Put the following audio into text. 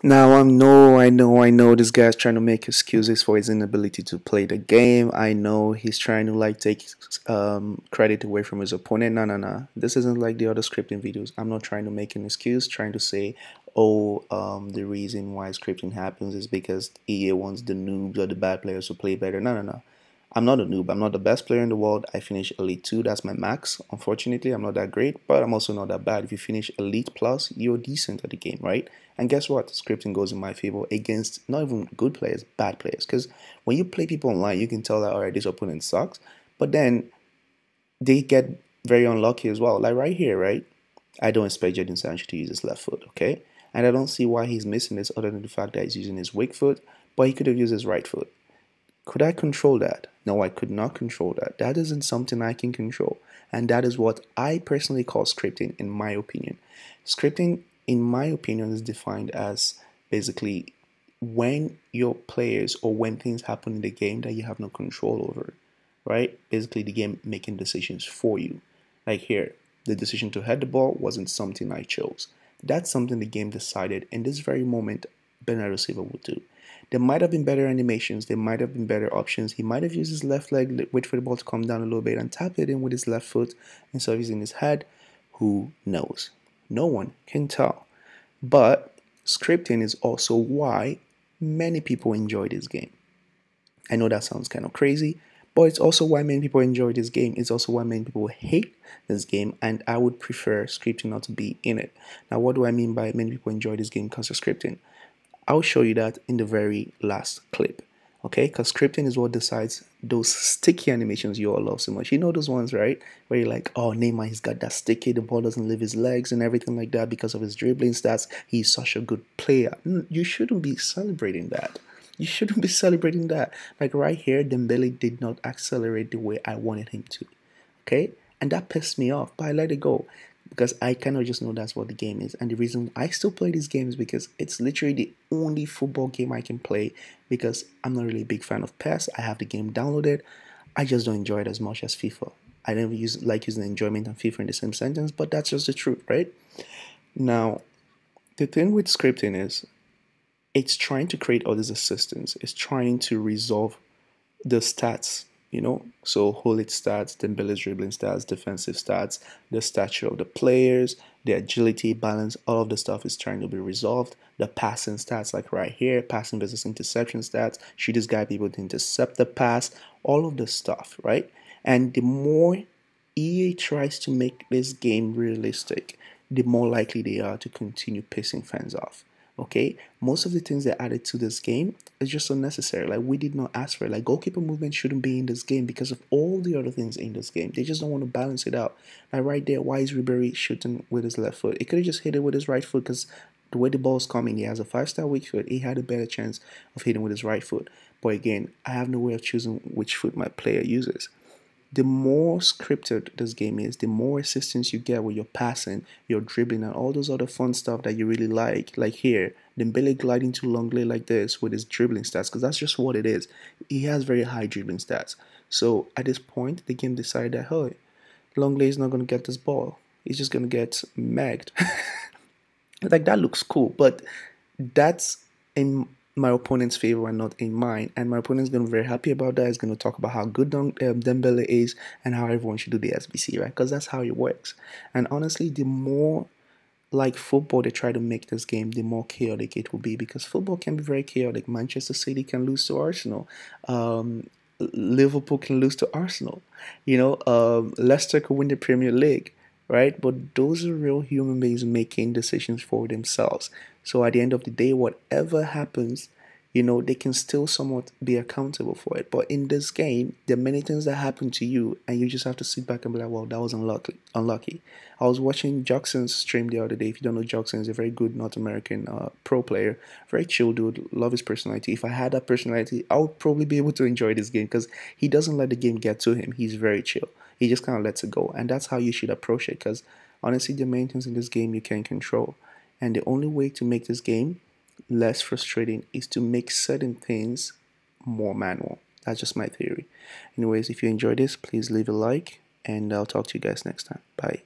Now I know this guy's trying to make excuses for his inability to play the game. I know he's trying to like take credit away from his opponent. No, no, no. This isn't like the other scripting videos. I'm not trying to make an excuse, trying to say, oh, the reason why scripting happens is because EA wants the noobs or the bad players to play better. No, no, no. I'm not a noob. I'm not the best player in the world. I finished Elite 2. That's my max. Unfortunately, I'm not that great, but I'm also not that bad. If you finish Elite Plus, you're decent at the game, right? And guess what? Scripting goes in my favor against not even good players, bad players. Because when you play people online, you can tell that, all right, this opponent sucks. But then they get very unlucky as well. Like right here, right? I don't expect Jadon Sancho to use his left foot, okay? And I don't see why he's missing this other than the fact that he's using his weak foot, but he could have used his right foot. Could I control that? No, I could not control that. That isn't something I can control. And that is what I personally call scripting, in my opinion. Scripting, in my opinion, is defined as basically when your players or when things happen in the game that you have no control over, right? Basically, the game making decisions for you. Like here, the decision to head the ball wasn't something I chose. That's something the game decided in this very moment Bernardo Silva would do. There might have been better animations, there might have been better options. He might have used his left leg, wait for the ball to come down a little bit and tap it in with his left foot instead of using his head. Who knows? No one can tell. But scripting is also why many people enjoy this game. I know that sounds kind of crazy, but it's also why many people enjoy this game. It's also why many people hate this game, and I would prefer scripting not to be in it. Now, what do I mean by many people enjoy this game because of scripting? I'll show you that in the very last clip. Okay, because scripting is what decides those sticky animations you all love so much. You know those ones, right? Where you're like, oh, Neymar, he's got that sticky, the ball doesn't leave his legs and everything like that because of his dribbling stats. He's such a good player. You shouldn't be celebrating that. You shouldn't be celebrating that. Like right here, Dembele did not accelerate the way I wanted him to. Okay? And that pissed me off, but I let it go because I kind of just know that's what the game is. And the reason I still play this game is because it's literally the only football game I can play because I'm not really a big fan of PES. I have the game downloaded. I just don't enjoy it as much as FIFA. I never like using enjoyment and FIFA in the same sentence, but that's just the truth, right? Now, the thing with scripting is it's trying to create all these assistants. It's trying to resolve the stats, so Hullet stats, Dembele's dribbling stats, defensive stats, the stature of the players, the agility, balance, all of the stuff is trying to be resolved. The passing stats, like right here, passing versus interception stats, should this guy be able to intercept the pass, all of the stuff, right? And the more EA tries to make this game realistic, the more likely they are to continue pissing fans off. Okay, most of the things they added to this game is just unnecessary. Like, we did not ask for it. Like, goalkeeper movement shouldn't be in this game because of all the other things in this game. They just don't want to balance it out. Like right there, why is Ribery shooting with his left foot? He could have just hit it with his right foot because the way the ball's coming, he has a 5-star weak foot. He had a better chance of hitting with his right foot. But again, I have no way of choosing which foot my player uses. The more scripted this game is, the more assistance you get with your passing, your dribbling, and all those other fun stuff that you really like. Like here, Dembele gliding to Longley like this with his dribbling stats, because that's just what it is. He has very high dribbling stats. So at this point, the game decided that, hey, Longley is not going to get this ball. He's just going to get magged. Like, that looks cool, but that's in my opponent's favor and not in mine. And my opponent's going to be very happy about that. He's going to talk about how good Dembele is and how everyone should do the SBC, right? Because that's how it works. And honestly, the more like football they try to make this game, the more chaotic it will be, because football can be very chaotic. Manchester City can lose to Arsenal. Liverpool can lose to Arsenal. Leicester could win the Premier League, right? But those are real human beings making decisions for themselves. So at the end of the day, whatever happens, they can still somewhat be accountable for it. But in this game, there are many things that happen to you, and you just have to sit back and be like, well, that was unlucky. I was watching Jackson's stream the other day. If you don't know, Jackson is a very good North American pro player. Very chill dude. Love his personality. If I had that personality, I would probably be able to enjoy this game because he doesn't let the game get to him. He's very chill. He just kind of lets it go. And that's how you should approach it, because honestly, the main things in this game you can control. And the only way to make this game less frustrating is to make certain things more manual. That's just my theory. Anyways, if you enjoyed this, please leave a like, and I'll talk to you guys next time. Bye.